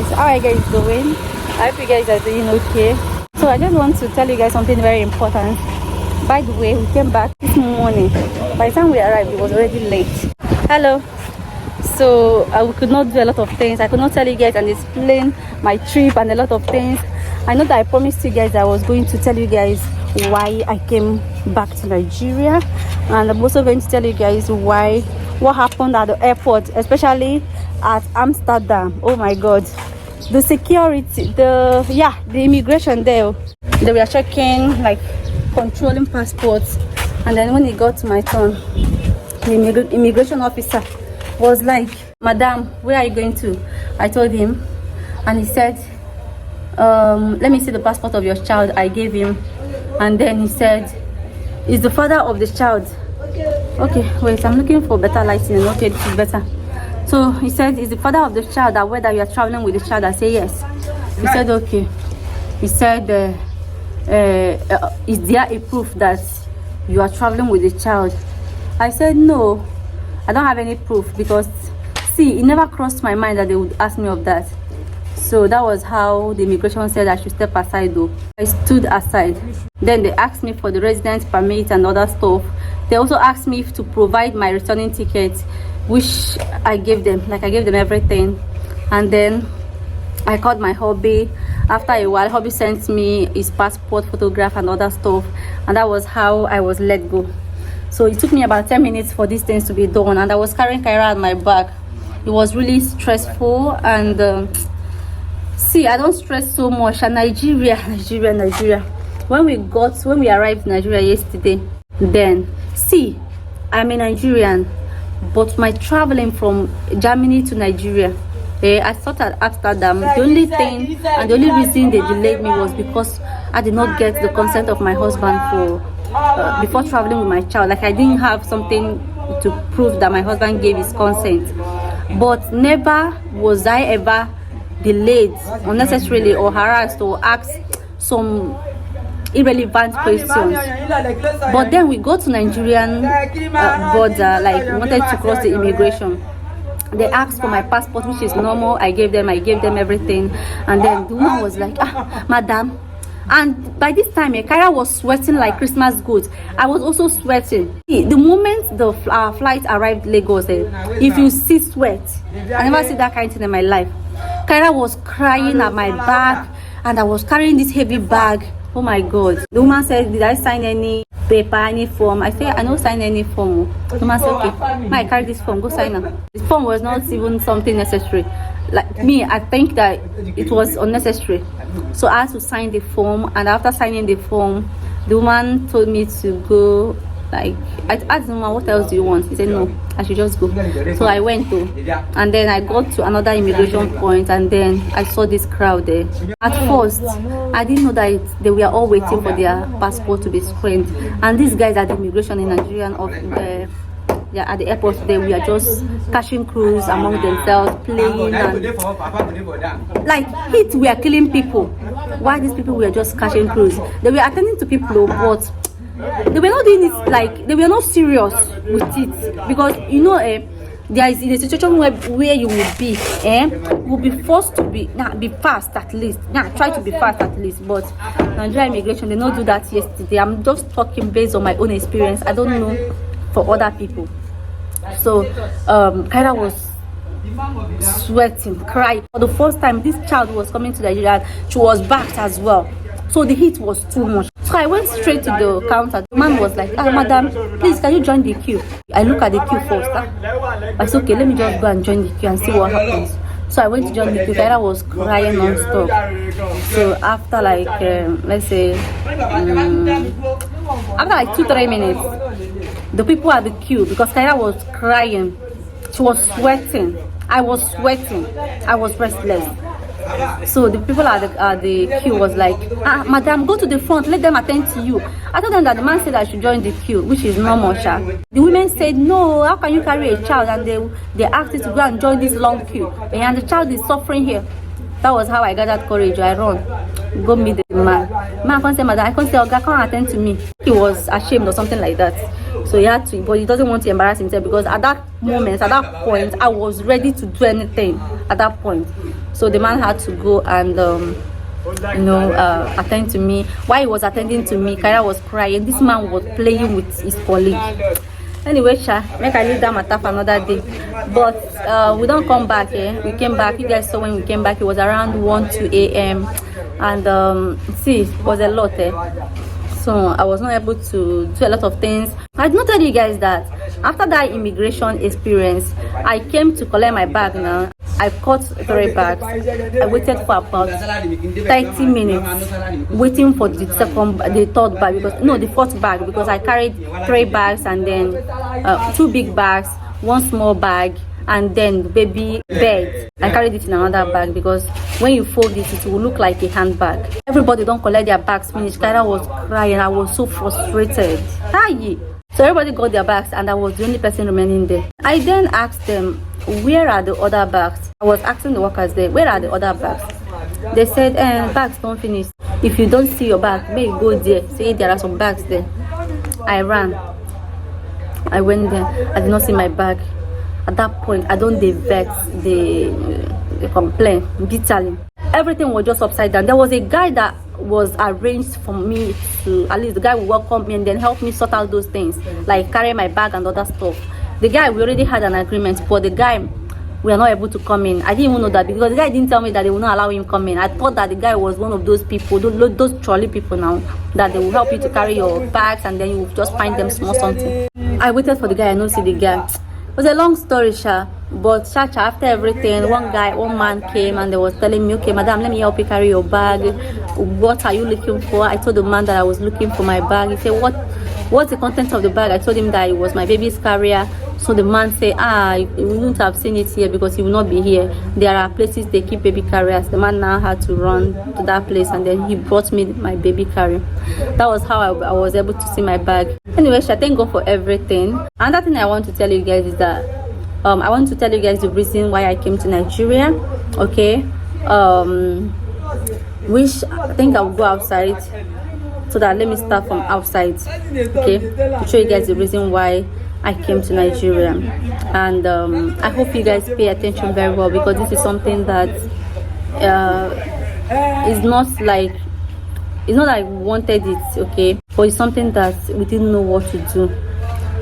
guys, how are you guys doing? I hope you guys are doing okay. So I just want to tell you guys something very important. By the way, we came back this morning. By the time we arrived, it was already late. Hello. So we could not do a lot of things. I could not tell you guys and explain my trip and a lot of things. I know that I promised you guys I was going to tell you guys why I came back to Nigeria, and I'm also going to tell you guys what happened at the airport, especially at Amsterdam. Oh my god, the security, the immigration there, they were checking, like controlling passports, and then when it got to my turn, the immigration officer was like, "Madam, where are you going to?" I told him, and he said, "Let me see the passport of your child." I gave him, and then he said, "Is the father of the child?" Okay, wait, I'm looking for better lighting. Okay, this is better. So he said, "Is the father of the child aware that you are traveling with the child?" I say yes. He said, "Okay." He said, "Is there a proof that you are traveling with the child?" I said, "No, I don't have any proof, because see, it never crossed my mind that they would ask me of that." So that was how the immigration said I should step aside though. I stood aside. Then they asked me for the residence permit and other stuff. They also asked me to provide my returning ticket, which I gave them. Like, I gave them everything. And then I called my hubby. After a while, hubby sent me his passport, photograph and other stuff. And that was how I was let go. So it took me about 10 minutes for these things to be done. And I was carrying Kyra on my back. It was really stressful. And see, I don't stress so much. And Nigeria. When we arrived in Nigeria yesterday, then see, I'm a Nigerian, but my traveling from Germany to Nigeria, I started at Amsterdam. The only thing and the only reason they delayed me was because I did not get the consent of my husband for before traveling with my child. Like, I didn't have something to prove that my husband gave his consent. But never was I ever delayed unnecessarily or harassed or asked some irrelevant questions. But then we go to Nigerian border, like we wanted to cross the immigration. They asked for my passport, which is normal. I gave them everything. And then the woman was like, "Madam." And by this time, Kyra was sweating like Christmas goods. I was also sweating. The moment the flight arrived Lagos, if you see sweat, I never see that kind of thing in my life. Kyra was crying at my back, and I was carrying this heavy bag. Oh my god. The woman said, "Did I sign any paper, any form?" I said, "I don't sign any form." The woman said, "Okay, I carry this form, go sign it." The form was not even something necessary. Like me, I think that it was unnecessary. So I had to sign the form, and after signing the form, the woman told me to go. Like, I asked the woman, "What else do you want?" He said, "No, I should just go." So I went to, and then I got to another immigration point, and then I saw this crowd there. At first, I didn't know that they were all waiting for their passport to be screened, and these guys at the immigration in Nigeria at the airport, they were just catching crews among themselves, playing, and like hit were killing people. Why these people were just catching crews? They were attending to people, but they were not doing it, like they were not serious with it, because there is in a situation where you will be will be forced to be fast at least. Try to be fast at least. But Nigerian immigration, they not do that yesterday. I'm just talking based on my own experience. I don't know for other people. So Kyra was sweating, crying. For the first time, this child was coming to Nigeria. She was backed as well. So the heat was too much. So I went straight to the counter. The man was like, "Madam, please, can you join the queue?" I look at the queue first. I said, "Okay, let me just go and join the queue and see what happens." So I went to join the queue. Kyra was crying non-stop. So after like, let's say, after like 2-3 minutes, the people at the queue, because Kyra was crying, she was sweating. I was sweating. I was restless. So the people at the queue was like, "Madam, go to the front, let them attend to you." I told them that the man said I should join the queue, which is normal. The women said, "No, how can you carry a child?" And they asked you to go and join this long queue, and the child is suffering here. That was how I gathered courage. I run, go meet the man. Man can't say, "Madam, I can't say, Oga, can't attend to me." He was ashamed or something like that. So he had to, but he doesn't want to embarrass himself, because at that moment, at that point, I was ready to do anything at that point. So the man had to go and attend to me. While he was attending to me, Kyra was crying. This man was playing with his colleague. Anyway, make I leave that matter for another day. But we don't come back. We came back. You guys saw when we came back, it was around 1-2 a.m. and see, it was a lot. So I was not able to do a lot of things. I did not tell you guys that after that immigration experience, I came to collect my bag now. I caught 3 bags. I waited for about 30 minutes waiting for the third bag, because no, the fourth bag, because I carried 3 bags and then 2 big bags, 1 small bag, and then the baby bed. I carried it in another bag, because when you fold it will look like a handbag. Everybody don't collect their bags finished. Kyra was crying. I was so frustrated. Hi. So everybody got their bags and I was the only person remaining there. I then asked them, where are the other bags? I was asking the workers there, where are the other bags? They said, bags don't finish. If you don't see your bag, may you go there. Say there are some bags there. I ran. I went there. I did not see my bag. At that point, I don't vex, they complain bitterly. Everything was just upside down. There was a guy that was arranged for me to, at least the guy will welcome me and then help me sort out those things, like carry my bag and other stuff. The guy, we already had an agreement, but the guy, we are not able to come in. I didn't even know that, because the guy didn't tell me that they will not allow him come in. I thought that the guy was one of those people, those trolley people now, that they will help you to carry your bags and then you will just find them small something. I waited for the guy, I don't see the guy. It was a long story, but after everything, one man came and they was telling me, okay, madam, let me help you carry your bag. What are you looking for? I told the man that I was looking for my bag. He said, what's the content of the bag? I told him that it was my baby's carrier. So the man said, you wouldn't have seen it here because he will not be here. There are places they keep baby carriers. The man now had to run to that place and then he brought me my baby carrier. That was how I was able to see my bag. Anyway, I thank God for everything. Another thing I want to tell you guys is that I want to tell you guys the reason why I came to Nigeria. Okay, which I think I'll go outside, so that let me start from outside. Okay, to show you guys the reason why I came to Nigeria. And I hope you guys pay attention very well, because this is something that is not like, it's not like we wanted it, okay, but it's something that we didn't know what to do,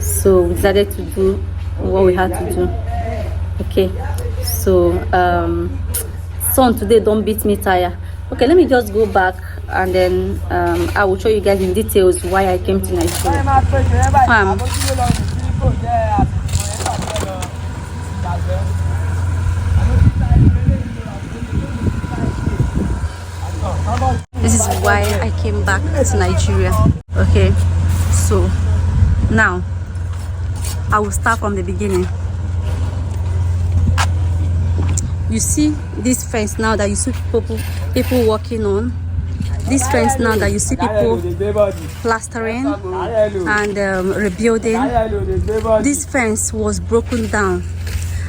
so we decided to do what we had to do. Okay, so son today don't beat me tire. Okay, let me just go back and then I will show you guys in details why I came to Nigeria. This is why I came back to Nigeria. Okay, so now I will start from the beginning. You see this fence now that you see people working on. This fence now that you see people plastering and rebuilding. This fence was broken down.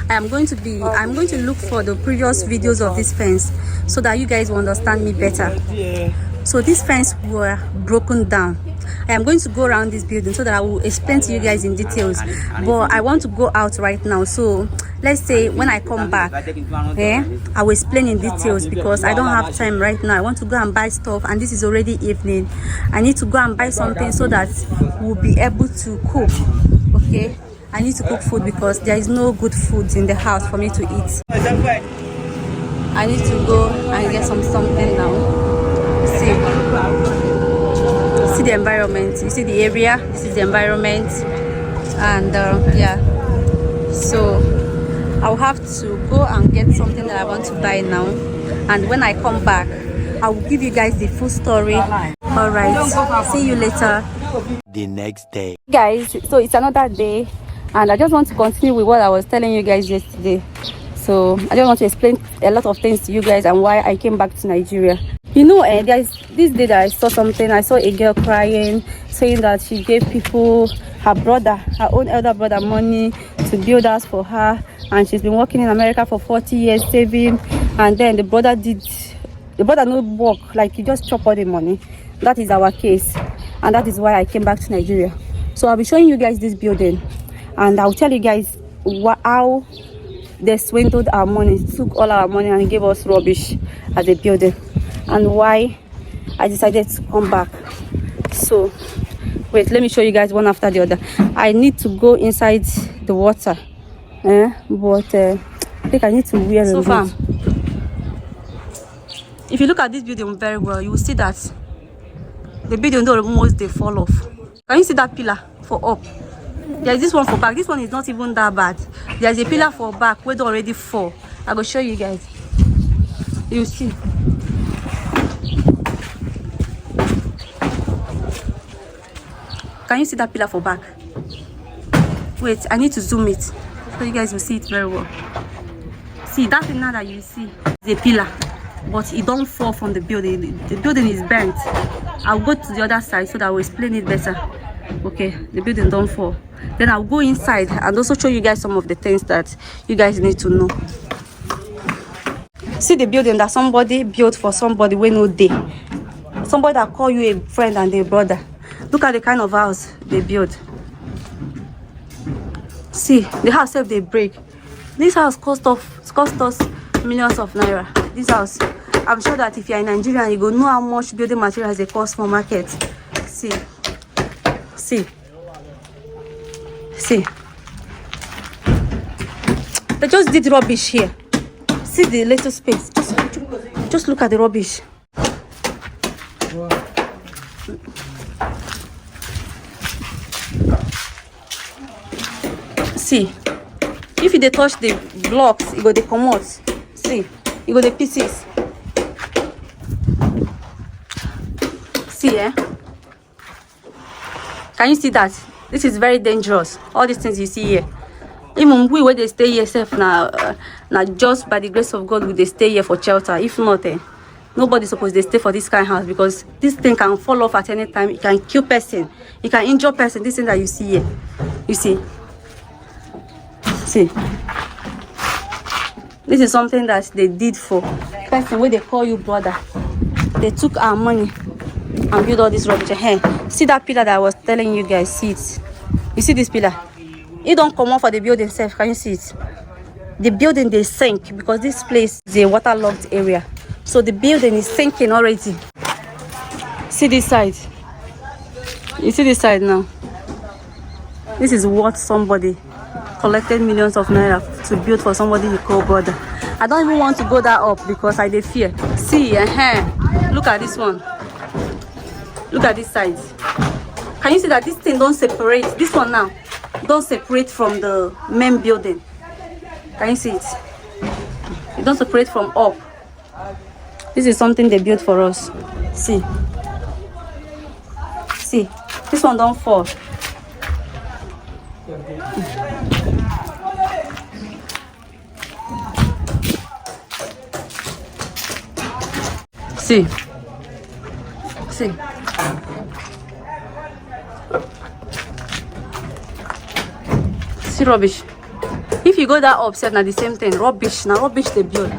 I'm going to look for the previous videos of this fence so that you guys will understand me better. So this fence were broken down. I am going to go around this building so that I will explain to you guys in details, but I want to go out right now. So let's say when I come back, I will explain in details, because I don't have time right now. I want to go and buy stuff, and this is already evening. I need to go and buy something so that we'll be able to cook. Okay, I need to cook food because there is no good food in the house for me to eat. I need to go and get something now. See the environment, you see the area, this is the environment, and yeah, so I'll have to go and get something that I want to buy now, and when I come back I will give you guys the full story. All right, see you later. The next day, guys, so it's another day and I just want to continue with what I was telling you guys yesterday. So I just want to explain a lot of things to you guys and why I came back to Nigeria. You know, there's this day that I saw something. I saw a girl crying, saying that she gave people, her brother, her own elder brother, money to build house for her, and she's been working in America for 40 years saving, and then the brother no work, like he just chop all the money. That is our case, and that is why I came back to Nigeria. So I'll be showing you guys this building, and I'll tell you guys how they swindled our money, took all our money and gave us rubbish as a building, and why I decided to come back. So wait, let me show you guys one after the other. I need to go inside the water, but I think I need to wear a boot. If you look at this building very well, you will see that the building don't almost they fall off. Can you see that pillar for up? There's this one for back. This one is not even that bad. There's a pillar for back where they already fall. I will show you guys. You see. Can you see that pillar for back? Wait, I need to zoom it so you guys will see it very well. See that thing now that you see is a pillar, but it don't fall from the building. The building is bent. I'll go to the other side so that I will explain it better. Okay, the building don't fall. Then I'll go inside and also show you guys some of the things that you guys need to know. See the building that somebody built for somebody when no day. Somebody that call you a friend and a brother. Look at the kind of house they build. See, the house if they break. This house cost us millions of naira. This house, I'm sure that if you're in Nigeria, you go know how much building materials they cost for market. See. They just did rubbish here. See the little space. Just look at the rubbish. See, if they touch the blocks, it go they come out. See, it go the pieces. See, can you see that? This is very dangerous. All these things you see here. Even we where they stay here safe now, just by the grace of God, will they stay here for shelter. If not, nobody's supposed to stay for this kind of house, because this thing can fall off at any time. It can kill person. It can injure person. This thing that you see here, you see. See, this is something that they did for person where they call you brother. They took our money and built all this rubbish. Hey, see that pillar that I was telling you guys? See it? You see this pillar? It don't come off for the building itself. Can you see it? The building they sink because this place is a waterlogged area. So the building is sinking already. See this side? You see this side now? This is what somebody collected millions of naira to build for somebody you call brother. I don't even want to go that up because I dey fear. See, look at this one. Look at this side. Can you see that this thing don't separate? This one now don't separate from the main building. Can you see it? It don't separate from up. This is something they built for us. See, this one don't fall. See. See rubbish. If you go that upset, now the same thing. Rubbish. Now rubbish they build.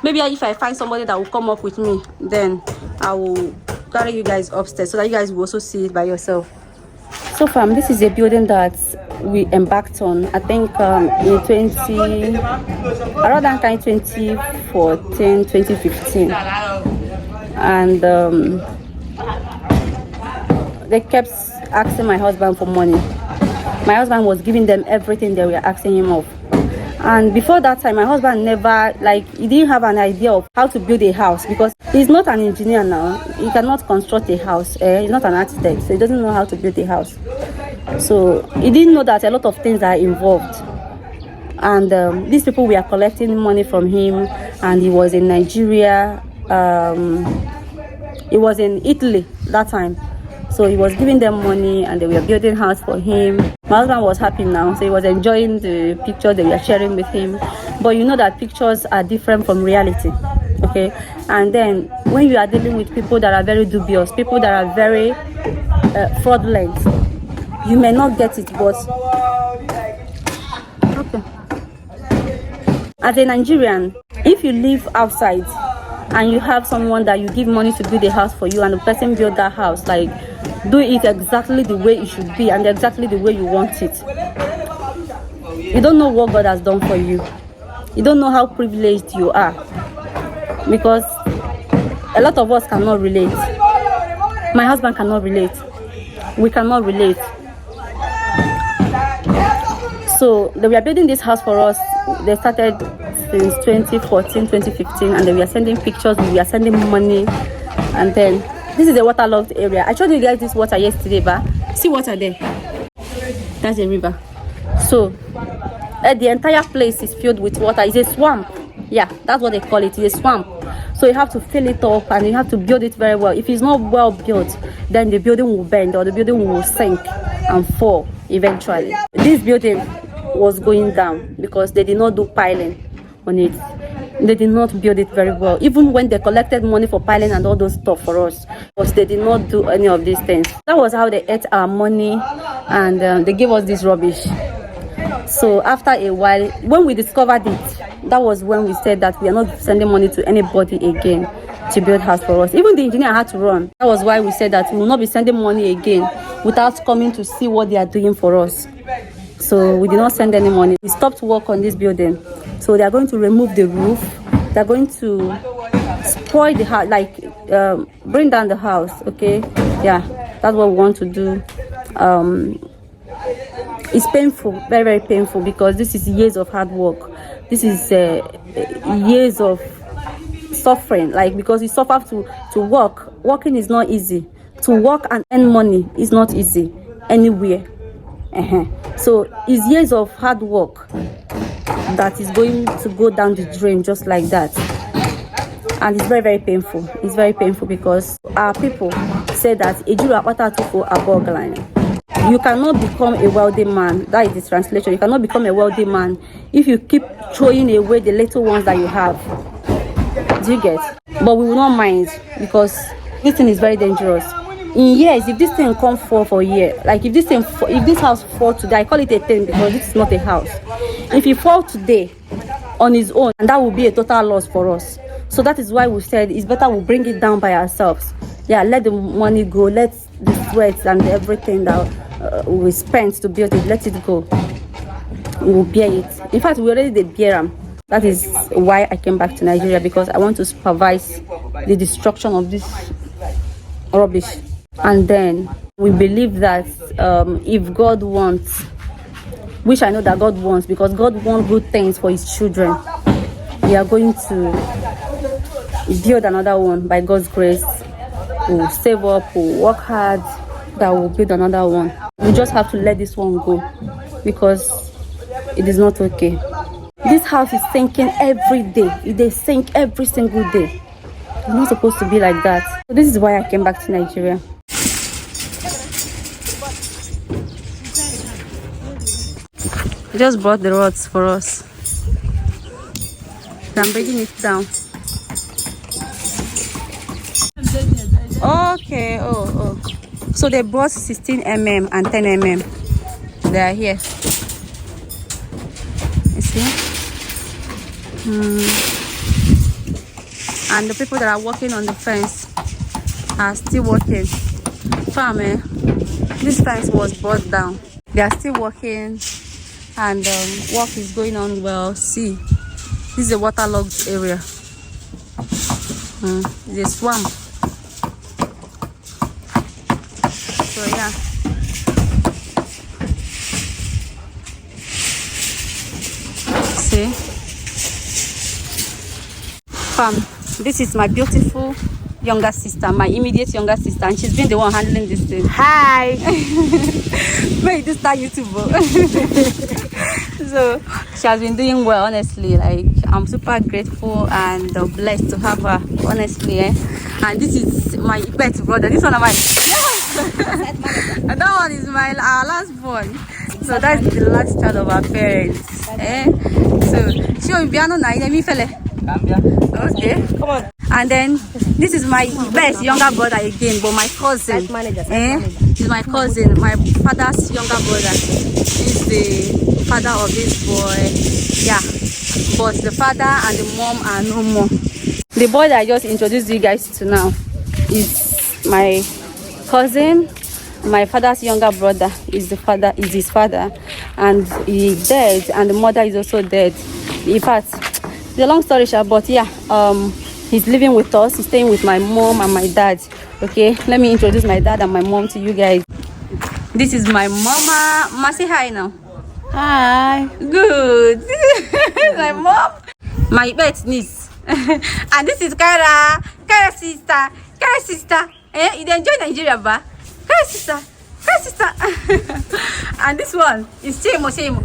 Maybe if I find somebody that will come up with me, then I will carry you guys upstairs so that you guys will also see it by yourself. So fam, this is a building that we embarked on, I think in around that time 2014, 2015. And they kept asking my husband for money. My husband was giving them everything they were asking him of. And before that time, my husband never, he didn't have an idea of how to build a house, because he's not an engineer now. He cannot construct a house. He's not an architect, so he doesn't know how to build a house. So he didn't know that a lot of things are involved. And these people were collecting money from him, and he was in Nigeria. He was in Italy that time. So he was giving them money and they were building house for him. My husband was happy now, so he was enjoying the pictures they were sharing with him. But you know that pictures are different from reality, okay? And then when you are dealing with people that are very dubious, people that are very fraudulent, you may not get it, but okay. As a Nigerian, if you live outside and you have someone that you give money to build a house for you, and the person built that house, do it exactly the way it should be and exactly the way you want it. You don't know what God has done for you. You don't know how privileged you are, because a lot of us cannot relate. My husband cannot relate. We cannot relate. So they were building this house for us. They started since 2014, 2015, and they were sending pictures, we were sending money. And then this is a waterlogged area. I showed you guys this water yesterday, but see water there. That's a river. So the entire place is filled with water. It's a swamp. Yeah, that's what they call it. It's a swamp. So you have to fill it up and you have to build it very well. If it's not well built, then the building will bend or the building will sink and fall eventually. This building was going down because they did not do piling on it. They did not build it very well. Even when they collected money for piling and all those stuff for us, because they did not do any of these things. That was how they ate our money, and they gave us this rubbish. So after a while, when we discovered it, that was when we said that we are not sending money to anybody again to build house for us. Even the engineer had to run. That was why we said that we will not be sending money again without coming to see what they are doing for us. So we did not send any money. We stopped work on this building. So they are going to remove the roof. They are going to spoil the house, like bring down the house. Okay, yeah, that's what we want to do. It's painful, very, very painful, because this is years of hard work. This is years of suffering, like, because you suffer to work. Working is not easy. To work and earn money is not easy anywhere. So it's years of hard work that is going to go down the drain just like that. And it's very, very painful. It's very painful because our people say that Ejura Patatuko Abogline. You cannot become a wealthy man. That is the translation. You cannot become a wealthy man if you keep throwing away the little ones that you have. Do you get? But we will not mind, because this thing is very dangerous. In years, if this thing come fall for a year, like if this house fall today, I call it a thing because this is not a house. If it fall today on its own, and that will be a total loss for us. So that is why we said it's better we bring it down by ourselves. Yeah, let the money go, let the sweat and everything that we spent to build it, let it go. We will bear it. In fact, we already did bear them. That is why I came back to Nigeria, because I want to supervise the destruction of this rubbish. And then we believe that if God wants, which I know that God wants, because God wants good things for his children, we are going to build another one by God's grace. We'll save up, we'll work hard, that we'll build another one. We just have to let this one go, because it is not okay. This house is sinking every day. They sink every single day. It's not supposed to be like that. So this is why I came back to Nigeria. They just brought the rods for us. I'm breaking it down. Okay, oh. So they brought 16 mm and 10 mm. They are here. You see? And the people that are working on the fence are still working. Farm, this fence was brought down. They are still working, and work is going on well. See, this is a waterlogged area. It's a swamp. So yeah. See? Fam, this is my beautiful younger sister, my immediate younger sister, and she's been the one handling this thing. Hi. Wait, this start YouTube. So she has been doing well, honestly. Like, I'm super grateful and blessed to have her, honestly. And this is my pet brother. This one of my and that one is our last born. So that's the last child of our parents. So she will be on okay, come on. And then this is my best younger brother again, but my cousin. He's my cousin, my father's younger brother. He's the father of this boy. Yeah, but the father and the mom are no more. The boy that I just introduced you guys to now is my cousin, My father's younger brother is his father, and he's dead, and the mother is also dead. In fact, it's a long story short, but yeah, he's living with us. He's staying with my mom and my dad. Okay, let me introduce my dad and my mom to you guys. This is my mama. Ma, say hi now. Hi. Good. My mom. My pet niece. And this is Kara. Kara sister. Kara sister. Eh, you enjoy Nigeria, ba? Kara sister. Kara sister. And this one is Temo. Temo.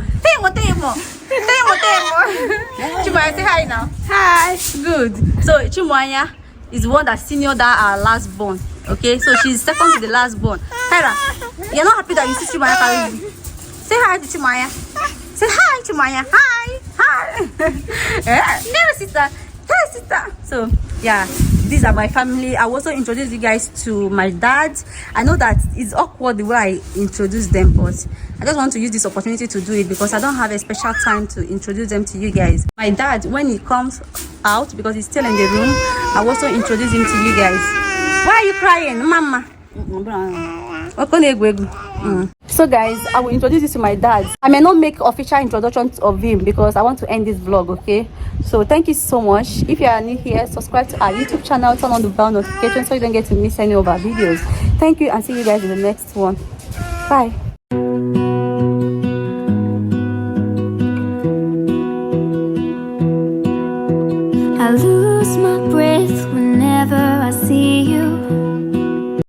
Chimaya, say hi now. Hi. Good. So Chimaya is the one that seniored our last born. Okay, so she's second to the last born. Kara, you're not happy that you see Chimaya carry you? Say hi to Chimaya. Say hi, Chimaya. Hi. Hi. Kara sister. Kara sister. So yeah, these are my family. I also introduce you guys to my dad. I know that it's awkward the way I introduce them, but I just want to use this opportunity to do it because I don't have a special time to introduce them to you guys. My dad, when he comes out, because he's still in the room, I also introduce him to you guys. Why are you crying, mama? So guys, I will introduce you to my dad. I may not make official introductions of him because I want to end this vlog. Okay, so thank you so much. If you are new here, subscribe to our YouTube channel, turn on the bell notification so you don't get to miss any of our videos. Thank you, and see you guys in the next one. Bye.